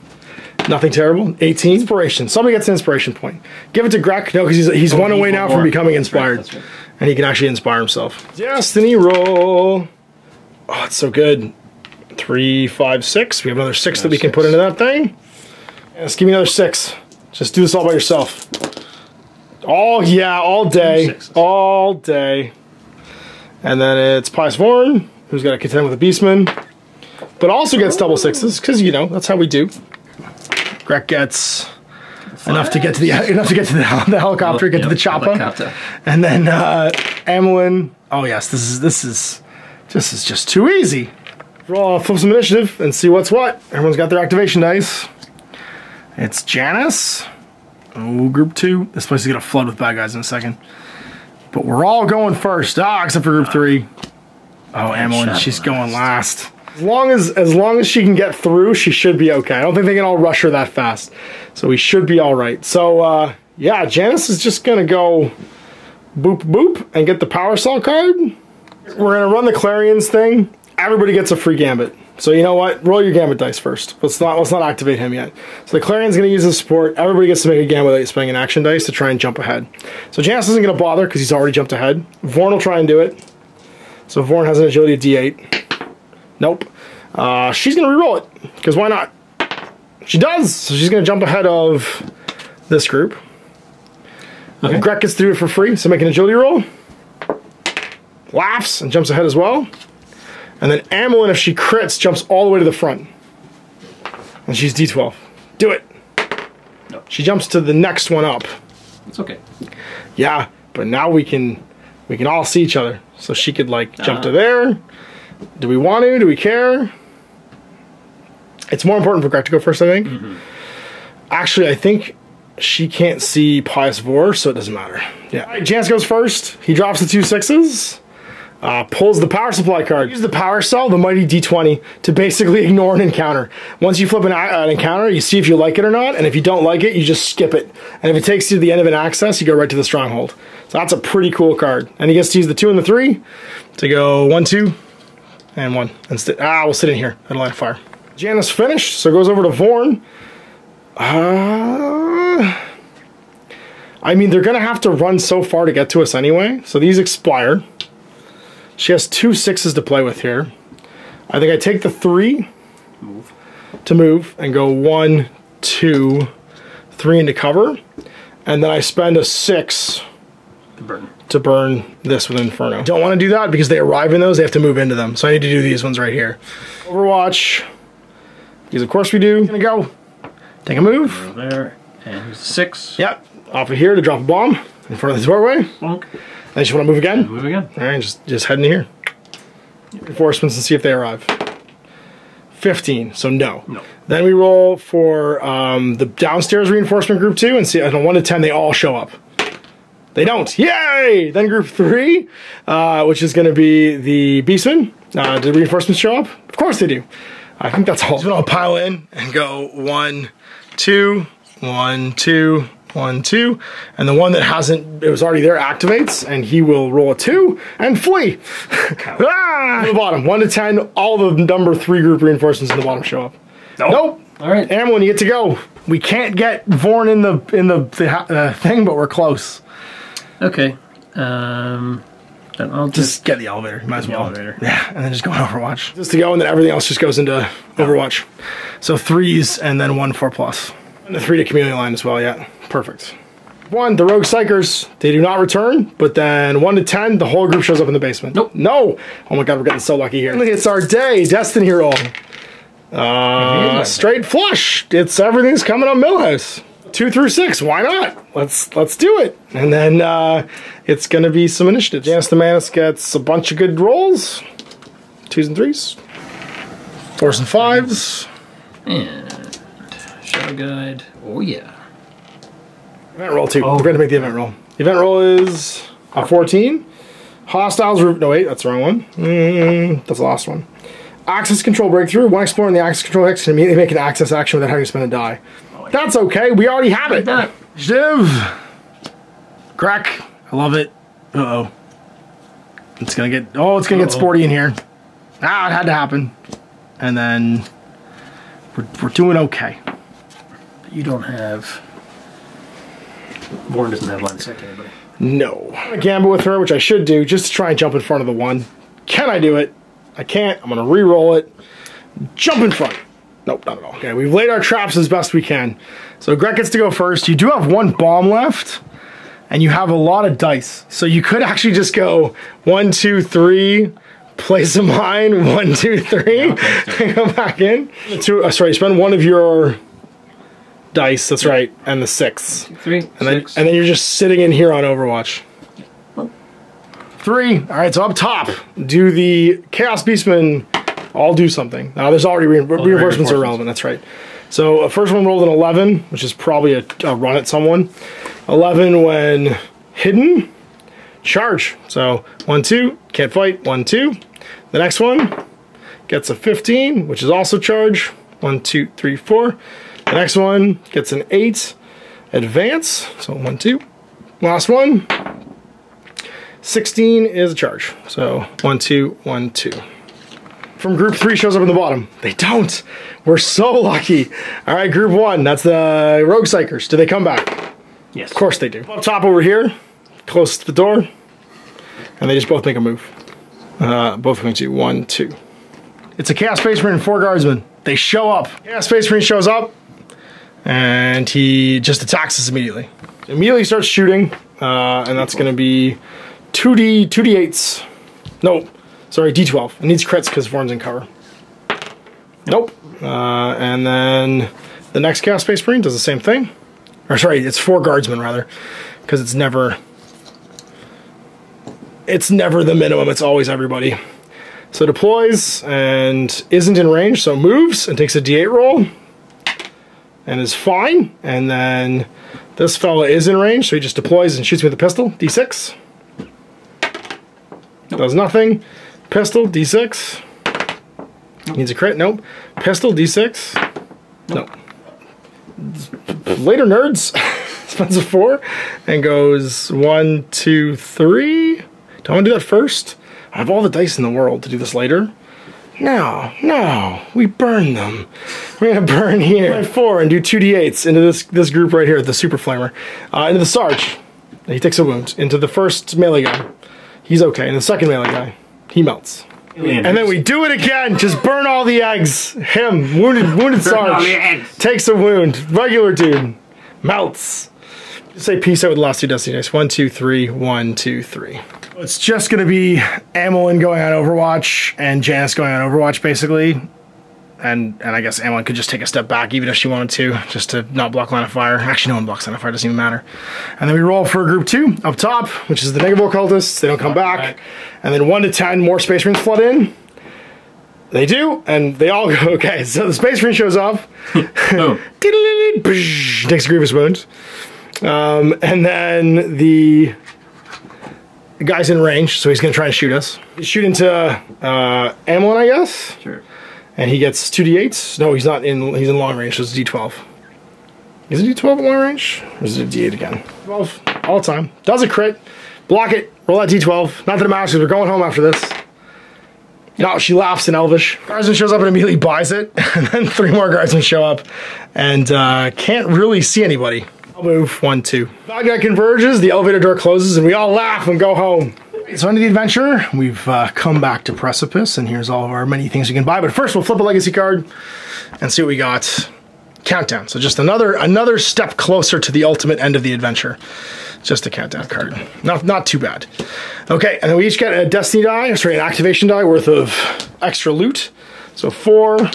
Nothing terrible. 18. Inspiration. Somebody gets an inspiration point. Give it to Greg. No, because he's one away now from becoming inspired. That's right. And he can actually inspire himself. Destiny roll. Oh, it's so good. 3, 5, 6. We have another 6 that we can put into that thing. Yes, give me another 6. Just do this all by yourself. Oh, yeah, all day. All day. And then it's Pious Vorn, who's got to contend with a Beastman. But also gets double 6s, because, you know, that's how we do. Greg gets enough to get to the helicopter, get to the chopper. And then Amelin. Oh, yes, this is just too easy. Roll flip some initiative and see what's what. Everyone's got their activation dice. It's Janice. Oh, group 2. This place is gonna flood with bad guys in a second. But we're all going first. Except for group 3. Oh, Amelin, she's going last. As long as she can get through, she should be okay. I don't think they can all rush her that fast. So we should be all right. So yeah, Janice is just gonna go boop boop and get the Power Assault card. We're gonna run the Clarions thing. Everybody gets a free Gambit. So you know what? Roll your Gambit dice first. Let's not activate him yet. So the Clarion's going to use the support. Everybody gets to make a Gambit without spending an action dice to try and jump ahead. So Janice isn't going to bother because he's already jumped ahead. Vorn will try and do it. So Vorn has an agility of D8. Nope. She's going to reroll it because why not? She does. So she's going to jump ahead of this group. Okay. Greg gets to do it for free. So make an agility roll. Laughs and jumps ahead as well. And then Amelin, if she crits, jumps all the way to the front. And she's D12. Do it. No. She jumps to the next one up. It's okay. Yeah, but now we can all see each other. So she could like jump to there. Do we want to? Do we care? It's more important for Greg to go first, I think. Mm-hmm. Actually, I think she can't see Pious Vor, so it doesn't matter. Yeah. All right, Janice goes first. He drops the 2 6s. Pulls the power supply card. Use the power cell, the mighty D20, to basically ignore an encounter. Once you flip an encounter, you see if you like it or not, and if you don't like it, you just skip it. And if it takes you to the end of an access, you go right to the Stronghold. So that's a pretty cool card. And he gets to use the 2 and the 3 to go 1, 2, and 1. And we'll sit in here at a line of fire. Janice finished, so it goes over to Vorn. I mean, they're going to have to run so far to get to us anyway, so these expire. She has 2 6s to play with here. I think I take the 3 to move and go 1, 2, 3 into cover. And then I spend a 6 to burn this with Inferno. I don't want to do that because they arrive in those, they have to move into them. So I need to do these ones right here. Overwatch. Because of course we do. Gonna go. Take a move. Over there. And here's a 6. Yep. Off of here to drop a bomb in front of the doorway. Bonk. And you just want to move again? Move again. All right, just head in here. Reinforcements and see if they arrive. 15, so no. No. Then we roll for the downstairs reinforcement group 2 and see on a 1 to 10 they all show up. They don't. Yay! Then group 3, which is going to be the Beastmen. Did reinforcements show up? Of course they do. I think that's all. So I'll pile in and go 1, 2, 1, 2, 1, 2, and the one that hasn't, it was already there, activates, and he will roll a 2 and flee. Ah! The bottom, 1 to 10, all the number 3 group reinforcements in the bottom show up. Nope. All right, Amelin, you get to go. We can't get Vorn in the thing, but we're close. Okay. Then I'll just get the elevator. Might as well. Elevator. Yeah, and then just go in Overwatch. Just to go, and then everything else just goes into Overwatch. So 3s and then 1 4+. And the 3 to community line as well. Yeah, perfect. 1, the Rogue Psychers, they do not return, but then 1 to 10, the whole group shows up in the basement. Nope. No! Oh my god, we're getting so lucky here. It's our day, Destiny roll. Straight flush. It's everything's coming on Millhouse. 2 through 6, why not? Let's do it. And then it's gonna be some initiative. Janus the Manus gets a bunch of good rolls. 2s and 3s. 4s and 5s. And Shadow Guide. Oh yeah. Event roll 2. We're gonna make the event roll. The event roll is a 14. Hostiles, no wait, that's the wrong one. That's the last one. Access control breakthrough. When exploring the access control hex, can immediately make an access action without having to spend a die. That's okay, we already have it. Div. Crack. I love it. Uh-oh. It's gonna get sporty in here. Ah, it had to happen. And then we're doing okay. You don't have... Warren doesn't have line of sight to anybody. No. I'm gonna gamble with her, which I should do, just to try and jump in front of the 1. Can I do it? I can't. I'm gonna re-roll it. Jump in front. Nope, not at all. Okay, we've laid our traps as best we can. So Greg gets to go first. You do have 1 bomb left, and you have a lot of dice. So you could actually just go 1, 2, 3, place a mine, 1, 2, 3, and go back in. Sorry, spend 1 of your dice, that's right, and the 6. 2, 3, and 6. then you're just sitting in here on Overwatch. 3. All right, so up top, do the Chaos Beastmen all do something? Now, there's already reinforcements are relevant, that's right. So, first one rolled an 11, which is probably a run at someone. 11 when hidden, charge. So, 1, 2, can't fight, 1, 2. The next one gets a 15, which is also charge. 1, 2, 3, 4. The next one gets an 8, advance. So, 1, 2. Last one. 16 is a charge. So 1, 2, 1, 2. From group 3 shows up in the bottom. They don't. We're so lucky. All right, group 1. That's the Rogue Psychers. Do they come back? Yes. Of course they do. Up top over here, close to the door, and they just both make a move. Both going to 1, 2. It's a Chaos Space Marine and 4 Guardsmen. They show up. Chaos Space Marine shows up, and he just attacks us immediately. Immediately starts shooting, and that's going to be 2d8s. Nope. Sorry, d12. It needs crits because Vorn's in cover. Nope. And then the next Chaos Space Marine does the same thing. Or sorry, it's 4 Guardsmen rather, because it's never the minimum. It's always everybody. So deploys and isn't in range, so moves and takes a d8 roll and is fine. And then this fella is in range, so he just deploys and shoots me with a pistol. D6. Nope. Does nothing. Pistol, D6. Nope. Needs a crit, nope. Pistol, D6. Nope. Later nerds. Spends a 4 and goes 1, 2, 3. Do I want to do that first? I have all the dice in the world to do this later. No, we burn them. We're gonna burn here. 4 and do 2d8s into this group right here, the Super Flamer. Into the Sarge. He takes a wound. Into the first melee guy. He's okay. And the second melee guy, he melts. And then we do it again. Just burn all the eggs. Him, wounded Sarge, takes a wound. Regular dude, melts. Just say peace out with the last 2 Destiny dice. 1, 2, 3. 1, 2, 3. It's just gonna be Amelin going on Overwatch and Janus going on Overwatch basically. And I guess Amelin could just take a step back even if she wanted to, just to not block line of fire. Actually, no one blocks line of fire, doesn't even matter. And then we roll for group 2 up top, which is the Negative Occultists. They don't come back. And then 1 to 10 more Space Marines flood in. They do, and they all go, okay. So the Space Marine shows up. Takes a grievous wound. And then the guy's in range, so he's going to try and shoot us. Shoot into Amelin, I guess? Sure. And he gets 2d8s. No, he's not in. He's in long range, so it's d12. Is it d12 in long range? Or is it a d8 again? 12 all the time. Does a crit. Block it. Roll that d12. Not that it matters because we're going home after this. No, she laughs in Elvish. Guardsman shows up and immediately buys it. And then 3 more Guardsmen show up and can't really see anybody. I'll move 1, 2. Bad guy converges. The elevator door closes, and we all laugh and go home. So into the adventure, we've come back to Precipice, and here's all of our many things we can buy. But first, we'll flip a legacy card and see what we got. Countdown. So just another step closer to the ultimate end of the adventure. Just a countdown card. Not too bad. Okay, and then we each get a destiny die, sorry, an activation die worth of extra loot. So 4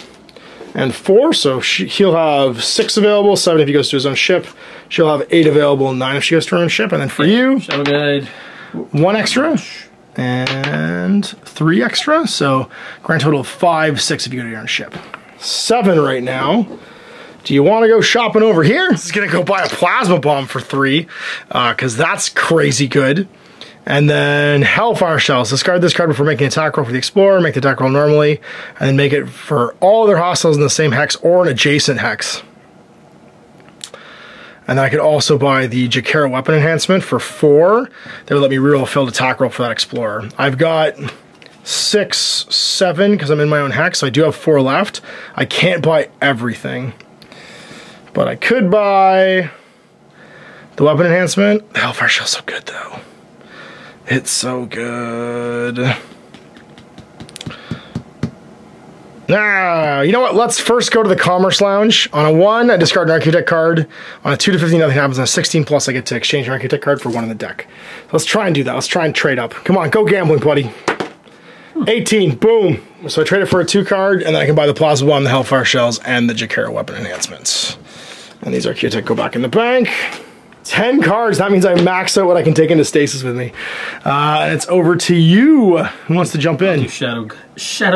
and 4. So he'll have 6 available, 7 if he goes to his own ship. She'll have 8 available, 9 if she goes to her own ship. And then for you, Shadow Guide, 1 extra and 3 extra. So grand total of 5, 6 if you go to your own ship. 7 right now. Do you want to go shopping over here? This is going to go buy a plasma bomb for 3, because that's crazy good. And then Hellfire Shells. Discard this card before making an attack roll for the Explorer. Make the attack roll normally. And then make it for all their hostiles in the same hex or an adjacent hex. And then I could also buy the Guerrilla weapon enhancement for 4. That would let me reroll a failed attack roll for that Explorer. I've got 6, 7, because I'm in my own hex, so I do have 4 left. I can't buy everything. But I could buy the weapon enhancement. The Hellfire Shell's so good, though. It's so good. Now, you know what? Let's first go to the Commerce Lounge. On a 1, I discard an Architect card. On a 2 to 15, nothing happens. On a 16 plus, I get to exchange an Architect card for 1 in the deck. So let's try and do that. Let's try and trade up. Come on, go gambling, buddy. 18, boom. So I trade it for a 2 card, and then I can buy the Plasma Bomb, the Hellfire Shells, and the Guerrilla weapon enhancements. And these Architect go back in the bank. 10 cards, that means I max out what I can take into stasis with me. And it's over to you. Who wants to jump in? Shadow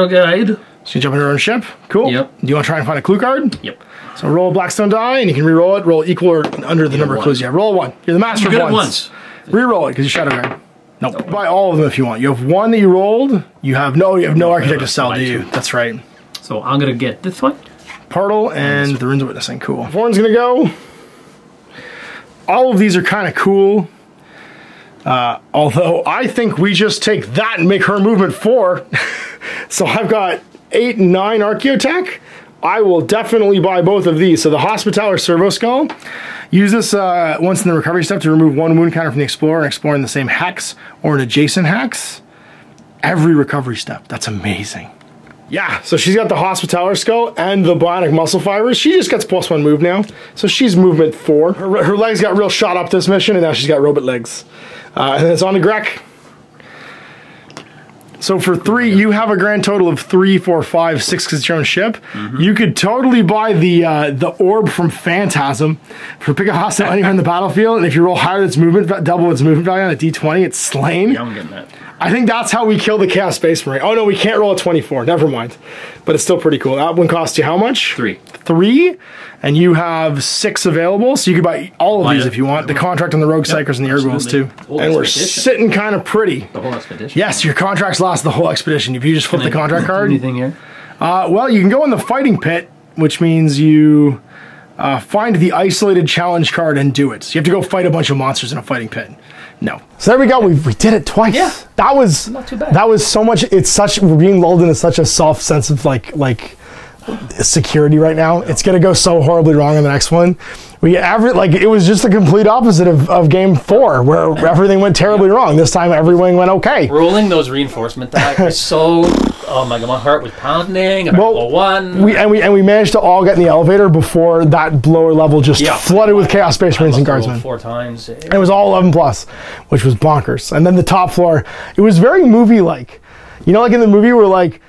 Guide. So you jump in your own ship? Cool. Yep. Do you want to try and find a clue card? Yep. So roll a Blackstone die, and you can re-roll it. Roll equal or under the number of clues you have. Roll a 1. You're the master of ones. Once. Re-roll it, because you're Shadow Guide. Nope. Buy all of them if you want. You have 1 that you rolled. You have no Architect to sell, do you? That's right. So I'm going to get this one. Partle and the Runes of Witnessing. Cool. Vorn's going to go. All of these are kind of cool. Although I think we just take that and make her movement 4. So I've got 8 and 9 Archaeotech. I will definitely buy both of these. So the Hospitaller Servo Skull. Use this once in the recovery step to remove 1 wound counter from the Explorer and explore in the same hex or an adjacent hex. Every recovery step. That's amazing. Yeah, so she's got the Hospitaller Skull and the Bionic Muscle Fibers. She just gets +1 move now. So she's movement 4. Her legs got real shot up this mission, and now she's got robot legs. And then it's on to Greg. So for 3, you have a grand total of 3, 4, 5, 6 because it's your own ship. You could totally buy the orb from Phantasm for pick a hostile anywhere in the battlefield, and if you roll higher than its movement, double its movement value on a d20, it's slain. Yeah, I'm getting that. I think that's how we kill the Chaos Space Marine. Oh no, we can't roll a 24. Never mind. But it's still pretty cool. That one costs you how much? 3. 3, and you have 6 available, so you could buy all of these if you want. The Contract on the Rogue Psychers and the Urgles too. And we're sitting kind of pretty. The whole expedition. Yes, your contracts last the whole expedition. If you just flip the contract card. Anything here? Well, you can go in the Fighting Pit, which means you find the isolated challenge card and do it. So you have to go fight a bunch of monsters in a fighting pit. No. So there we go. We did it twice. Yeah. That was not too bad. That was so much. It's such, we're being lulled into such a soft sense of like security right now. It's gonna go so horribly wrong in the next one. It was just the complete opposite of game 4, where everything went terribly wrong. This time everything went okay. Rolling those reinforcement die was so, oh my god, my heart was pounding. Well, 1. We managed to all get in the elevator before that lower level just flooded with Chaos Space Marines and Guardsmen. 4 times. And it was all 11 plus, which was bonkers. And then the top floor, it was very movie-like. You know, like in the movie where like,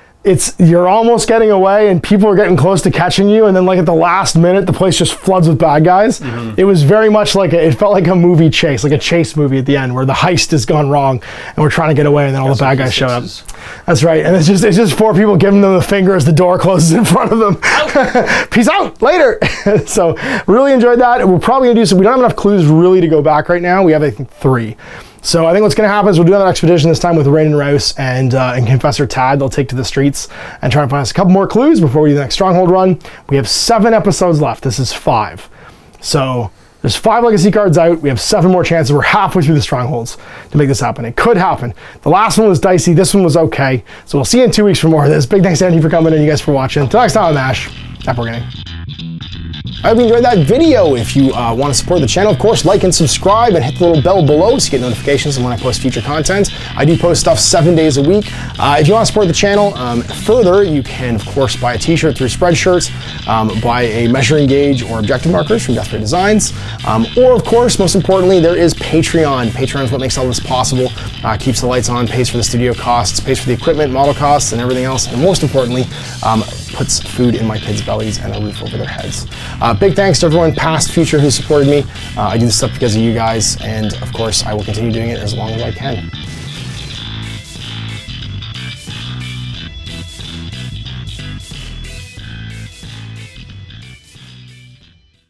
you're almost getting away and people are getting close to catching you, and then like at the last minute the place just floods with bad guys. It was very much like it felt like a movie chase, like a chase movie at the end where the heist has gone wrong and we're trying to get away, and then all the bad guys show up. That's right. And it's just 4 people giving them the finger as the door closes in front of them. Peace out later. So really enjoyed that. We're probably gonna do some, we don't have enough clues really to go back right now. We have I think 3. So I think what's going to happen is we'll do another expedition this time with Rain and Rouse and Confessor Tad. They'll take to the streets and try to find us a couple more clues before we do the next Stronghold run. We have 7 episodes left. This is 5. So there's 5 legacy cards out. We have 7 more chances. We're halfway through the Strongholds to make this happen. It could happen. The last one was dicey. This one was okay. So we'll see you in 2 weeks for more of this. Big thanks to Andy for coming and you guys for watching. Until next time, I'm Ash. Happy Wargaming. I hope you enjoyed that video. If you want to support the channel, of course, like and subscribe and hit the little bell below so you get notifications when I post future content. I do post stuff 7 days a week. If you want to support the channel further, you can, of course, buy a t-shirt through Spreadshirts, buy a measuring gauge or objective markers from Death Ray Designs, or, of course, most importantly, there is Patreon. Patreon is what makes all this possible, keeps the lights on, pays for the studio costs, pays for the equipment, model costs, and everything else, and most importantly, puts food in my kids' bellies and a roof over their heads. Big thanks to everyone, past, future, who supported me. I do this stuff because of you guys, and of course, I will continue doing it as long as I can.